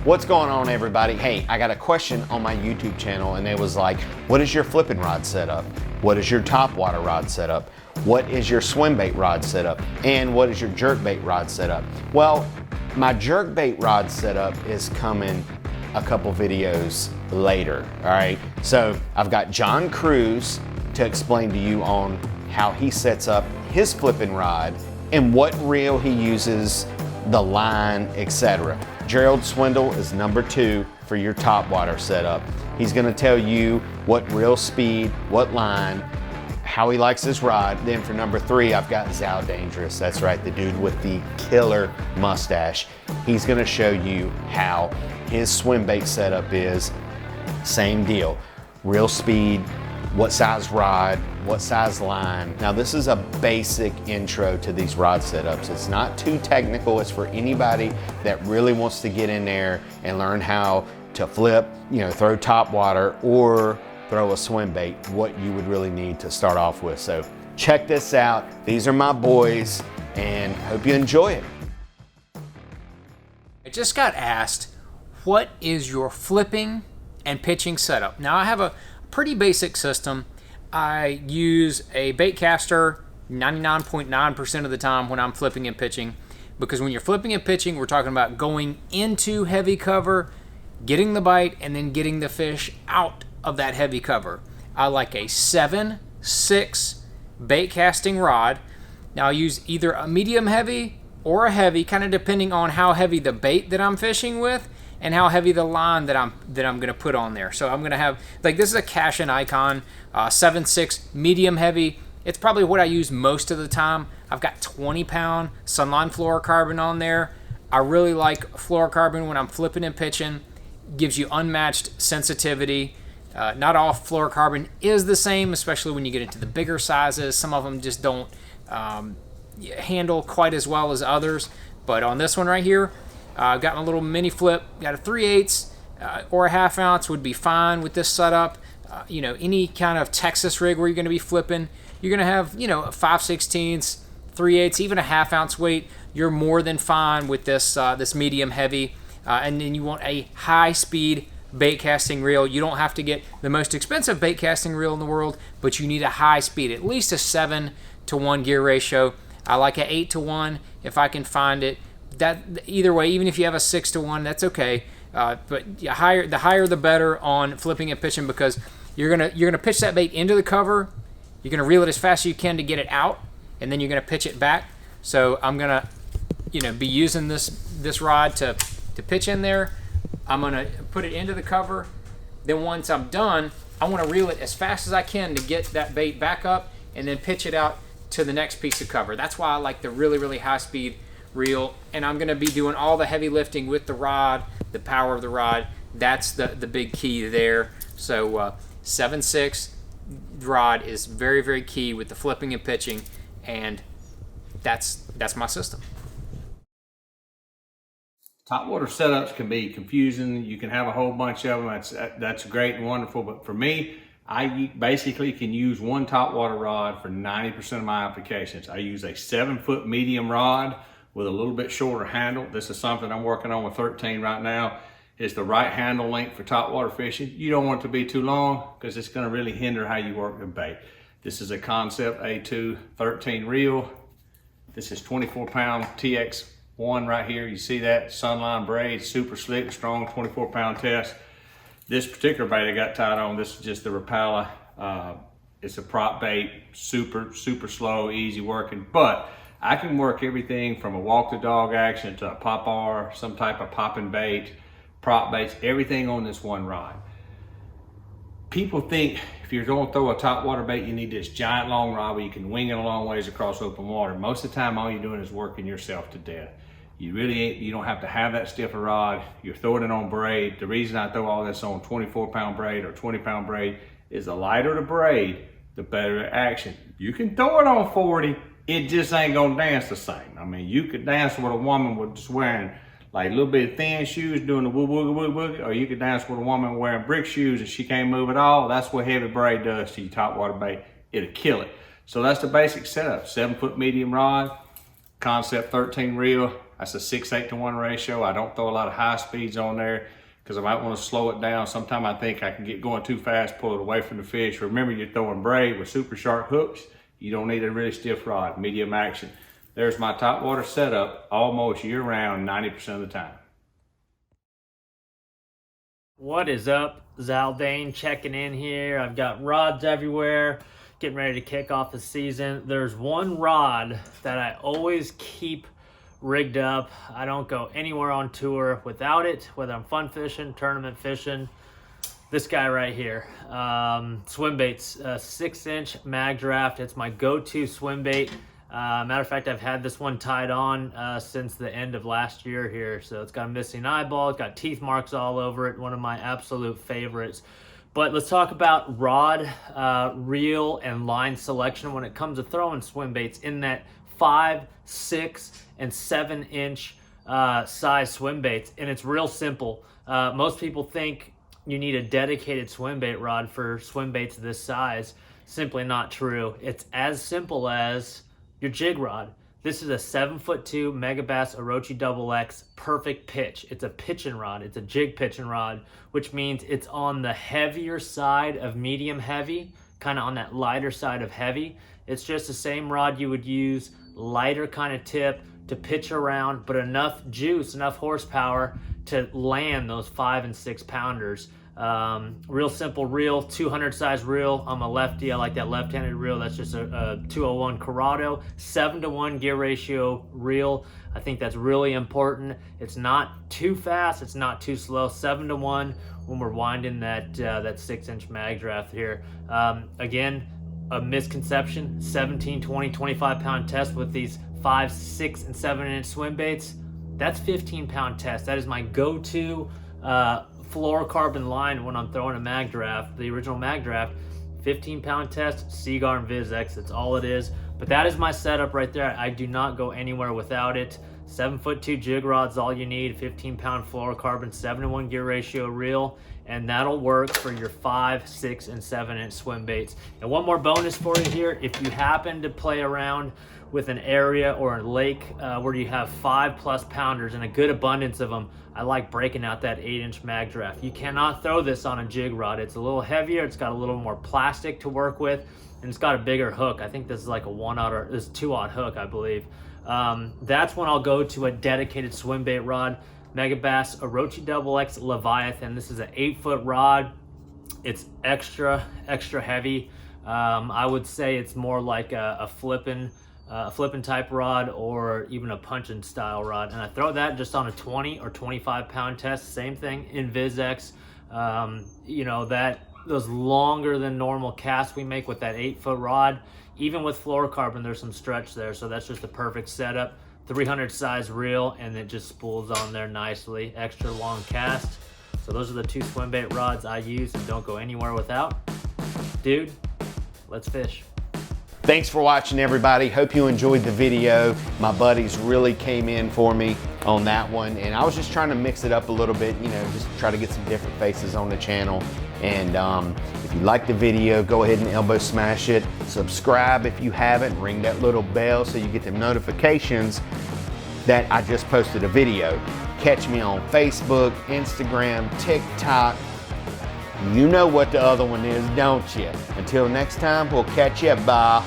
What's going on, everybody? Hey, I got a question on my YouTube channel and it was like, what is your flipping rod setup? What is your topwater rod setup? What is your swimbait rod setup? And what is your jerkbait rod setup? Well, my jerkbait rod setup is coming a couple videos later, all right? So I've got John Crews to explain to you on how he sets up his flipping rod and what reel he uses, the line, etc. Gerald Swindle is number 2 for your topwater setup. He's gonna tell you what reel speed, what line, how he likes his rod. Then for number 3, I've got Zaldain. That's right, the dude with the killer mustache. He's gonna show you how his swim bait setup is. Same deal, reel speed, what size rod, what size line. Now this is a basic intro to these rod setups. It's not too technical. It's for anybody that really wants to get in there and learn how to flip, throw top water or throw a swim bait, what you would really need to start off with. So check this out. These are my boys and hope you enjoy it. I just got asked, what is your flipping and pitching setup? Now I have a pretty basic system. I use a bait caster 99.9% of the time when I'm flipping and pitching, because when you're flipping and pitching, we're talking about going into heavy cover, getting the bite, and then getting the fish out of that heavy cover. I like a 7/6 bait casting rod. Now I use either a medium heavy or a heavy, kind of depending on how heavy the bait that I'm fishing with and how heavy the line that I'm gonna put on there. So I'm gonna have, like, this is a Cash and Icon 7/6 medium heavy. It's probably what I use most of the time. I've got 20-pound Sunline fluorocarbon on there. I really like fluorocarbon when I'm flipping and pitching. Gives you unmatched sensitivity. Not all fluorocarbon is the same, especially when you get into the bigger sizes. Some of them just don't handle quite as well as others. But on this one right here, I've got my little mini flip, got a 3/8 or a 1/2 ounce would be fine with this setup. Any kind of Texas rig where you're gonna be flipping, you're gonna have, 5/16, 3/8, even a 1/2 ounce weight. You're more than fine with this, this medium heavy. And then you want a high speed bait casting reel. You don't have to get the most expensive bait casting reel in the world, but you need a high speed, at least a 7-to-1 gear ratio. I like a 8-to-1 if I can find it. That either way, even if you have a 6-to-1, that's okay. But the higher the better on flipping and pitching, because you're gonna pitch that bait into the cover. You're gonna reel it as fast as you can to get it out, and then you're gonna pitch it back. So I'm gonna, be using this rod to pitch in there. I'm gonna put it into the cover. Then once I'm done, I want to reel it as fast as I can to get that bait back up, and then pitch it out to the next piece of cover. That's why I like the really, really high speed reel, and I'm going to be doing all the heavy lifting with the rod, the power of the rod. That's the big key there. So 7/6 rod is very, very key with the flipping and pitching, and that's my system. Topwater setups can be confusing. You can have a whole bunch of them. That's great and wonderful. But for me, I basically can use one topwater rod for 90% of my applications. I use a 7-foot medium rod with a little bit shorter handle. This is something I'm working on with 13 right now. It's the right handle length for topwater fishing. You don't want it to be too long because it's going to really hinder how you work the bait. This is a Concept A2 13 reel. This is 24-pound TX1 right here. You see that Sunline braid, super slick, strong 24-pound test. This particular bait I got tied on, this is just the Rapala. It's a prop bait, super slow, easy working, but I can work everything from a walk the dog action to a pop-R, some type of popping bait, prop baits, everything on this one rod. People think if you're going to throw a topwater bait, you need this giant long rod where you can wing it a long ways across open water. Most of the time, all you're doing is working yourself to death. You don't have to have that stiff a rod. You're throwing it on braid. The reason I throw all this on 24-pound braid or 20-pound braid is the lighter the braid, the better the action. You can throw it on 40, it just ain't gonna dance the same. I mean, you could dance with a woman with just wearing like a little bit of thin shoes doing the woo woo woo woo, or you could dance with a woman wearing brick shoes and she can't move at all. That's what heavy braid does to your topwater bait. It'll kill it. So that's the basic setup. 7-foot medium rod, Concept 13 reel, That's a 6/8 to 1 ratio. I don't throw a lot of high speeds on there because I might want to slow it down. Sometimes I think I can get going too fast, pull it away from the fish. Remember, you're throwing braid with super sharp hooks. You don't need a really stiff rod, medium action. There's my topwater setup almost year round, 90% of the time. What is up? Zaldain checking in here. I've got rods everywhere, getting ready to kick off the season. There's one rod that I always keep rigged up. I don't go anywhere on tour without it, whether I'm fun fishing, tournament fishing. This guy right here, Swimbait's 6-inch mag draft. It's my go-to swim bait. Matter of fact, I've had this one tied on since the end of last year here. So it's got a missing eyeball, it's got teeth marks all over it. One of my absolute favorites. But let's talk about rod, reel, and line selection when it comes to throwing swim baits in that 5, 6, and 7-inch size swim baits. And it's real simple. Most people think you need a dedicated swim bait rod for swim baits this size. Simply not true. It's as simple as your jig rod. This is a 7'2" Megabass Orochi XX perfect pitch. It's a pitching rod. It's a jig pitching rod, which means it's on the heavier side of medium heavy, kind of on that lighter side of heavy. It's just the same rod you would use, lighter kind of tip to pitch around, but enough juice, enough horsepower to land those 5 and 6 pounders. Real simple reel, 200 size reel. I'm a lefty. I like that left-handed reel. That's just a 201 Corrado, 7-to-1 gear ratio reel. I think that's really important. It's not too fast. It's not too slow. 7-to-1 when we're winding that 6-inch mag draft here. Again, a misconception, 17, 20, 25 pound test with these 5, 6, and 7-inch swim baits. That's 15-pound test. That is my go-to fluorocarbon line when I'm throwing a mag draft, the original mag draft. 15-pound test, Seaguar and Viz X, that's all it is. But that is my setup right there. I do not go anywhere without it. 7'2" jig rod's all you need, 15-pound fluorocarbon, 7-to-1 gear ratio reel, and that'll work for your 5, 6, and 7-inch swim baits. And one more bonus for you here, if you happen to play around with an area or a lake where you have 5+ pounders and a good abundance of them, I like breaking out that 8-inch mag draft. You cannot throw this on a jig rod. It's a little heavier, it's got a little more plastic to work with, and it's got a bigger hook. I think this is like a 1/0 or this 2/0 hook, I believe. That's when I'll go to a dedicated swim bait rod. Megabass Orochi XX Leviathan. This is an 8-foot rod. It's extra heavy. I would say it's more like a flipping type rod or even a punching style rod. And I throw that just on a 20 or 25 pound test. Same thing in Viz X. You know, those longer than normal casts we make with that 8-foot rod, even with fluorocarbon, there's some stretch there. So that's just a perfect setup. 300 size reel, and it just spools on there nicely. Extra long cast. So those are the 2 swim bait rods I use and don't go anywhere without. Dude, let's fish. Thanks for watching, everybody. Hope you enjoyed the video. My buddies really came in for me on that one, and I was just trying to mix it up a little bit, you know, just try to get some different faces on the channel. And if you like the video, go ahead and elbow smash it. Subscribe if you haven't. Ring that little bell so you get the notifications that I just posted a video. Catch me on Facebook, Instagram, TikTok. You know what the other one is, don't you? Until next time, we'll catch you. Bye.